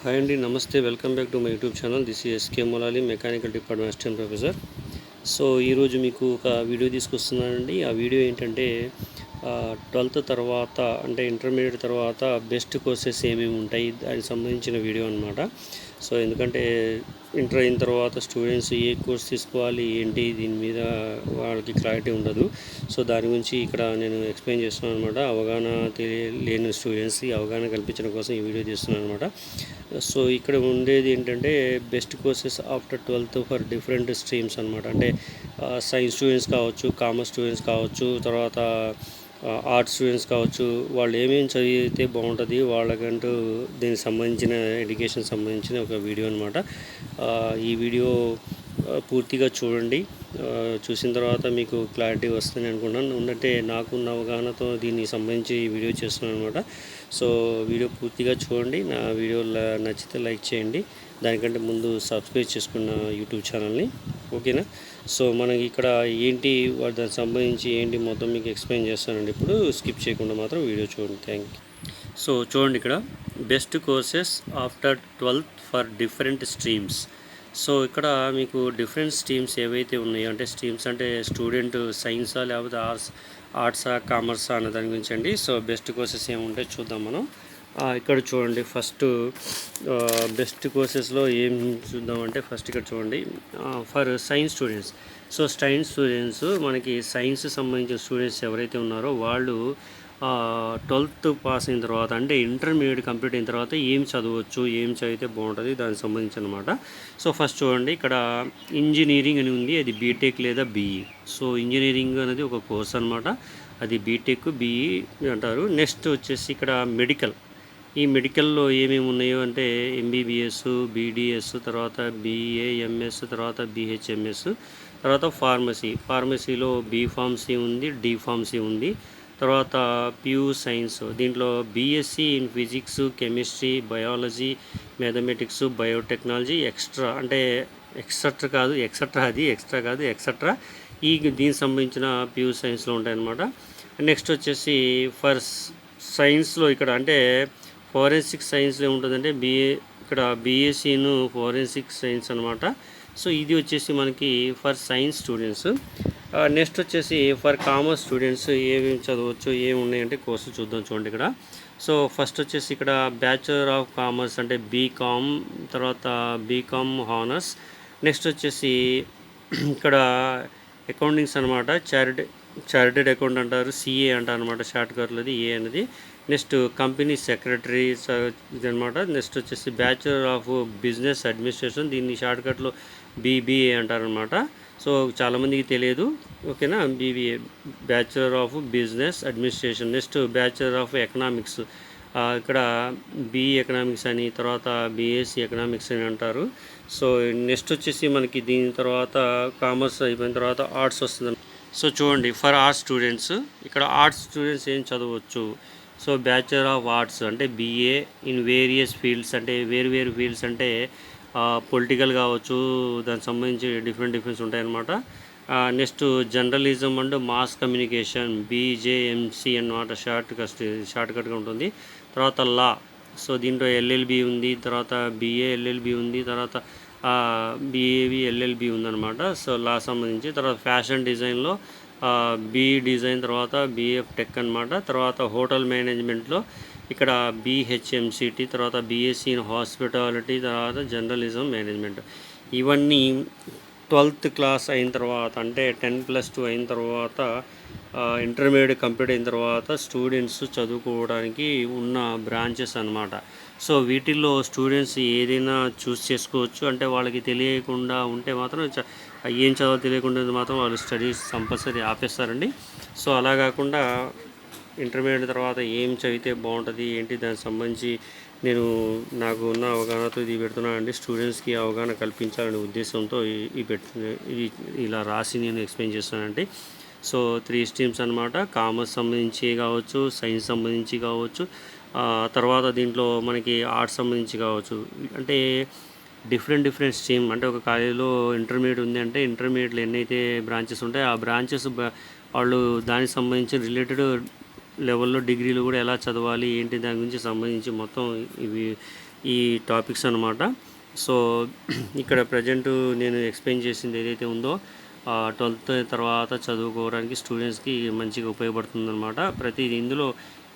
Hi అండి, నమస్తే. Welcome back to my YouTube channel. This is SK Moulali, mechanical department assistant professor. So ఈరోజు మీకు ఒక వీడియో తీసుకొస్తున్నానండి. ఆ వీడియో ఏంటంటే 12th తర్వాత అంటే ఇంటర్మీడియట్ తర్వాత బెస్ట్ కోర్సెస్ ఏమేమి ఉంటాయి దానికి సంబంధించిన వీడియో అనమాట. సో ఎందుకంటే ఇంటర్ అయిన తర్వాత స్టూడెంట్స్ ఏ కోర్స్ తీసుకోవాలి ఏంటి దీని మీద వాళ్ళకి క్లారిటీ ఉండదు. సో దాని గురించి ఇక్కడ నేను ఎక్స్ప్లెయిన్ చేస్తున్నాను అనమాట. అవగాహన లేని స్టూడెంట్స్కి అవగాహన కల్పించడం కోసం ఈ వీడియో తీస్తున్నాను అనమాట. సో ఇక్కడ ఉండేది ఏంటంటే best courses after 12th for different streams అనమాట. అంటే సైన్స్ స్టూడెంట్స్ కావచ్చు, కామర్స్ స్టూడెంట్స్ కావచ్చు, తర్వాత ఆర్ట్స్ స్టూడెంట్స్ కావచ్చు. వాళ్ళు ఏమేమి చదివితే బాగుంటుంది వాళ్ళకంటూ దీనికి సంబంధించిన ఎడ్యుకేషన్ సంబంధించిన ఒక వీడియో అనమాట. ఈ వీడియో పూర్తిగా చూడండి. చూసిన తర్వాత మీకు క్లారిటీ వస్తుంది అనుకున్నాను. ఉన్నట్టే నాకున్న అవగాహనతో దీనికి సంబంధించి ఈ వీడియో చేస్తున్నాను అనమాట. సో వీడియో పూర్తిగా చూడండి. నా వీడియో నచ్చితే లైక్ చేయండి. దానికంటే ముందు సబ్స్క్రైబ్ చేసుకున్న యూట్యూబ్ ఛానల్ని, ఓకేనా? సో మనకి ఇక్కడ ఏంటి దానికి సంబంధించి ఏంటి మొత్తం మీకు ఎక్స్ప్లెయిన్ చేస్తానండి. ఇప్పుడు స్కిప్ చేయకుండా మాత్రం వీడియో చూడండి. Thank you. సో చూడండి, ఇక్కడ best courses after 12th for different streams. So ఇక్కడ మీకు డిఫరెంట్ స్ట్రీమ్స్ ఏవైతే ఉన్నాయో, అంటే స్ట్రీమ్స్ అంటే స్టూడెంట్ సైన్సా లేకపోతే ఆర్ట్సా కామర్సా అన్న దాని గురించి అండి. సో బెస్ట్ కోర్సెస్ ఏముంటాయి చూద్దాం మనం. ఇక్కడ చూడండి, ఫస్ట్ బెస్ట్ కోర్సెస్లో ఏం చూద్దామంటే ఫస్ట్ ఇక్కడ చూడండి, for science students. So science students మనకి సైన్స్ సంబంధించిన స్టూడెంట్స్ ఎవరైతే ఉన్నారో వాళ్ళు 12th పాస్ అయిన తర్వాత అంటే ఇంటర్మీడియట్ కంప్లీట్ అయిన తర్వాత ఏం చదవచ్చు, ఏం చదివితే బాగుంటుంది దానికి సంబంధించి అనమాట. సో ఫస్ట్ చూడండి, ఇక్కడ ఇంజనీరింగ్ అని ఉంది. అది బీటెక్ లేదా బీఈ. సో ఇంజనీరింగ్ అనేది ఒక కోర్స్ అనమాట. అది బీటెక్ బీఈ అంటారు. నెక్స్ట్ వచ్చేసి ఇక్కడ మెడికల్. ఈ మెడికల్లో ఏమేమి ఉన్నాయో అంటే ఎంబీబీఎస్, బీడీఎస్, తర్వాత బీఏఎంఎస్, తర్వాత బీహెచ్ఎంఎస్, తర్వాత ఫార్మసీలో బీ ఫార్మసీ ఉంది, డి ఫార్మసీ ఉంది. తర్వాత ప్యూ సైన్స్, దీంట్లో BSc in physics, chemistry, biology, mathematics, biotechnology, extra దీనికి సంబంధించిన ప్యూ సైన్స్లో ఉంటాయన్నమాట. నెక్స్ట్ వచ్చేసి ఫర్ సైన్స్లో ఇక్కడ అంటే ఫోరెన్సిక్ సైన్స్లో ఉంటుందంటే ఇక్కడ బీఎస్సీను ఫోరెన్సిక్ సైన్స్ అనమాట. సో ఇది వచ్చేసి మనకి ఫర్ సైన్స్ స్టూడెంట్స్. నెక్స్ట్ వచ్చేసి ఫర్ కామర్స్ స్టూడెంట్స్ ఏమేమి చదవచ్చు, ఏమి ఉన్నాయంటే కోర్సు చూద్దాం. చూడండి ఇక్కడ. సో ఫస్ట్ వచ్చేసి ఇక్కడ బ్యాచులర్ ఆఫ్ కామర్స్ అంటే బీకామ్, తర్వాత బీకామ్ హానర్స్. నెక్స్ట్ వచ్చేసి ఇక్కడ అకౌంటింగ్స్ అనమాట. చార్టెడ్ అకౌంట్ అంటారు, సిఏ అంటారు అనమాట షార్ట్కట్లో, అది ఏ అనేది. నెక్స్ట్ కంపెనీ సెక్రటరీ ఇదనమాట. నెక్స్ట్ వచ్చేసి బ్యాచులర్ ఆఫ్ బిజినెస్ అడ్మినిస్ట్రేషన్, దీన్ని షార్ట్కట్లో బీబీఏ అంటారనమాట. సో చాలామందికి తెలియదు, ఓకేనా. BBA bachelor of business administration. Next bachelor of economics, ఇక్కడ బీఈ ఎకనామిక్స్ అని, తర్వాత బీఎస్సీ ఎకనామిక్స్ అని అంటారు. సో నెక్స్ట్ వచ్చేసి మనకి దీని తర్వాత కామర్స్ అయిపోయిన తర్వాత ఆర్ట్స్ వస్తుంది. సో చూడండి, ఫర్ ఆర్ట్స్ స్టూడెంట్స్ ఇక్కడ ఆర్ట్స్ స్టూడెంట్స్ ఏం చదవచ్చు. సో బ్యాచులర్ ఆఫ్ ఆర్ట్స్ అంటే బీఏ ఇన్ వేరియస్ ఫీల్డ్స్, అంటే వేరు ఫీల్డ్స్ అంటే పొలిటికల్ కావచ్చు, దానికి సంబంధించి డిఫరెంట్ ఉంటాయన్నమాట. Next journalism and mass communication, BJMC అన్నమాట, షార్ట్కట్గా ఉంటుంది. తర్వాత లా, సో దీంట్లో ఎల్ఎల్బి ఉంది, తర్వాత బీఏ ఎల్ఎల్బి ఉంది, తర్వాత బీఏవి ఎల్ఎల్బి ఉందన్నమాట. సో లా సంబంధించి. తర్వాత ఫ్యాషన్ డిజైన్లో బీ డిజైన్, తర్వాత బీఎఫ్ టెక్ అనమాట. తర్వాత హోటల్ మేనేజ్మెంట్లో ఇక్కడ బీహెచ్ఎంసిటీ, తర్వాత బీఎస్సీ ఇన్ హాస్పిటాలిటీ, తర్వాత జర్నలిజం మేనేజ్మెంట్. ఇవన్నీ 12th క్లాస్ అయిన తర్వాత అంటే 10+2 అయిన తర్వాత ఇంటర్మీడియట్ కంప్లీట్ అయిన తర్వాత స్టూడెంట్స్ చదువుకోవడానికి ఉన్న బ్రాంచెస్ అనమాట. సో వీటిల్లో స్టూడెంట్స్ ఏదైనా చూస్ చేసుకోవచ్చు. అంటే వాళ్ళకి తెలియకుండా ఉంటే మాత్రం ఏం చదవాలో తెలియకుండా మాత్రం వాళ్ళు స్టడీస్ కంపల్సరీ ఆపేస్తారండి. సో అలా కాకుండా ఇంటర్మీడియట్ తర్వాత ఏం చదివితే బాగుంటుంది ఏంటి దానికి సంబంధించి నేను నాకు ఉన్న అవగాహనతో ఇది పెడుతున్నానండి. స్టూడెంట్స్కి అవగాహన కల్పించాలనే ఉద్దేశంతో ఇది ఇలా రాసి నేను ఎక్స్ప్లెయిన్ చేస్తానండి. సో 3 స్ట్రీమ్స్ అనమాట. కామర్స్ సంబంధించి కావచ్చు, సైన్స్ సంబంధించి కావచ్చు, తర్వాత దీంట్లో మనకి ఆర్ట్స్ సంబంధించి కావచ్చు. అంటే డిఫరెంట్ స్ట్రీమ్. అంటే ఒక కాలేజీలో ఇంటర్మీడియట్ ఉంది అంటే ఇంటర్మీడియట్లో ఎన్నైతే బ్రాంచెస్ ఉంటాయో ఆ బ్రాంచెస్ వాళ్ళు దానికి సంబంధించిన రిలేటెడ్ లెవెల్లో డిగ్రీలు కూడా ఎలా చదవాలి ఏంటి దాని గురించి సంబంధించి మొత్తం ఇవి ఈ టాపిక్స్ అనమాట. సో ఇక్కడ ప్రజెంట్ నేను ఎక్స్ప్లెయిన్ చేసింది ఏదైతే ఉందో 12th తర్వాత చదువుకోవడానికి స్టూడెంట్స్కి మంచిగా ఉపయోగపడుతుందన్నమాట. ప్రతిది ఇందులో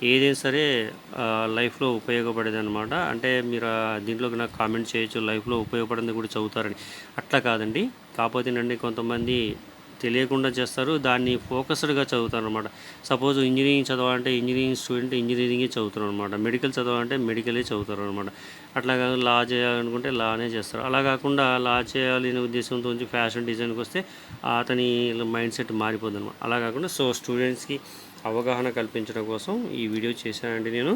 ఏదైనా సరే లైఫ్లో ఉపయోగపడేది అనమాట. అంటే మీరు దీంట్లోకి నాకు కామెంట్ చేయొచ్చు, లైఫ్లో ఉపయోగపడింది కూడా చదువుతారని. అట్లా కాదండి. కాకపోతే నండి కొంతమంది తెలియకుండా చేస్తారు, దాన్ని ఫోకస్డ్గా చదువుతారు అనమాట. సపోజ్ ఇంజనీరింగ్ చదవాలంటే ఇంజనీరింగ్ స్టూడెంట్ ఇంజనీరింగే చదువుతారు అనమాట. మెడికల్ చదవాలంటే మెడికలే చదువుతారు అనమాట. అట్లా కాదు, లా చేయాలనుకుంటే లానే చేస్తారు. అలా కాకుండా లా చేయాలి అనే ఉద్దేశంతో నుంచి ఫ్యాషన్ డిజైన్కి వస్తే అతని మైండ్ సెట్ మారిపోద్ది అనమాట. అలా కాకుండా సో స్టూడెంట్స్కి అవగాహన కల్పించడం కోసం ఈ వీడియో చేశానండి నేను.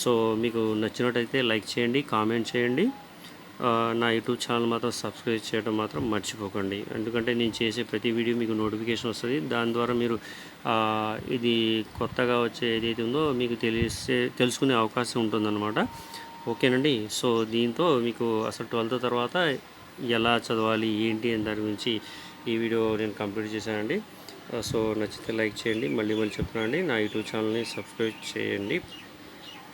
సో మీకు నచ్చినట్టయితే లైక్ చేయండి, కామెంట్ చేయండి. నా యూట్యూబ్ ఛానల్ మాత్రం సబ్స్క్రైబ్ చేయడం మాత్రం మర్చిపోకండి. ఎందుకంటే నేను చేసే ప్రతి వీడియో మీకు నోటిఫికేషన్ వస్తుంది. దాని ద్వారా మీరు ఇది కొత్తగా వచ్చే ఏదైతే ఉందో మీకు తెలుసుకునే అవకాశం ఉంటుందన్నమాట. ఓకేనండి. సో దీంతో మీకు అసలు 12th తర్వాత ఎలా చదవాలి ఏంటి అని దాని గురించి ఈ వీడియో నేను కంప్లీట్ చేశానండి. సో నచ్చితే లైక్ చేయండి. మళ్ళీ చెప్తున్నానండి, నా యూట్యూబ్ ఛానల్ని సబ్స్క్రైబ్ చేయండి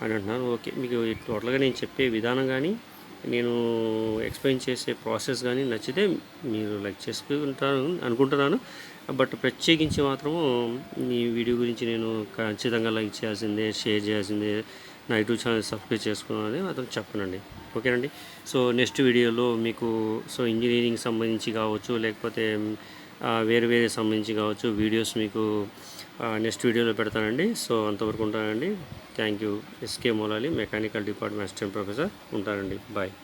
అని అంటున్నాను. ఓకే, మీకు టోటల్గా నేను చెప్పే విధానం కానీ నేను ఎక్స్ప్లెయిన్ చేసే ప్రాసెస్ కానీ నచ్చితే మీరు లైక్ చేసుకుంటారు అనుకుంటున్నాను. బట్ ప్రత్యేకించి మాత్రము ఈ వీడియో గురించి నేను ఖచ్చితంగా లైక్ చేయాల్సిందే, షేర్ చేయాల్సిందే, నా యూట్యూబ్ ఛానల్ సబ్స్క్రైబ్ చేసుకున్నానని మాత్రం చెప్పనండి. ఓకేనండి. సో నెక్స్ట్ వీడియోలో మీకు సో ఇంజనీరింగ్ సంబంధించి కావచ్చు, లేకపోతే వేరే సంబంధించి కావచ్చు వీడియోస్ మీకు నెక్స్ట్ వీడియోలో పెడతానండి. సో అంతవరకు ఉంటానండి. Thank you. SK Moulali, mechanical department assistant professor. ఉంటానండి. బాయ్.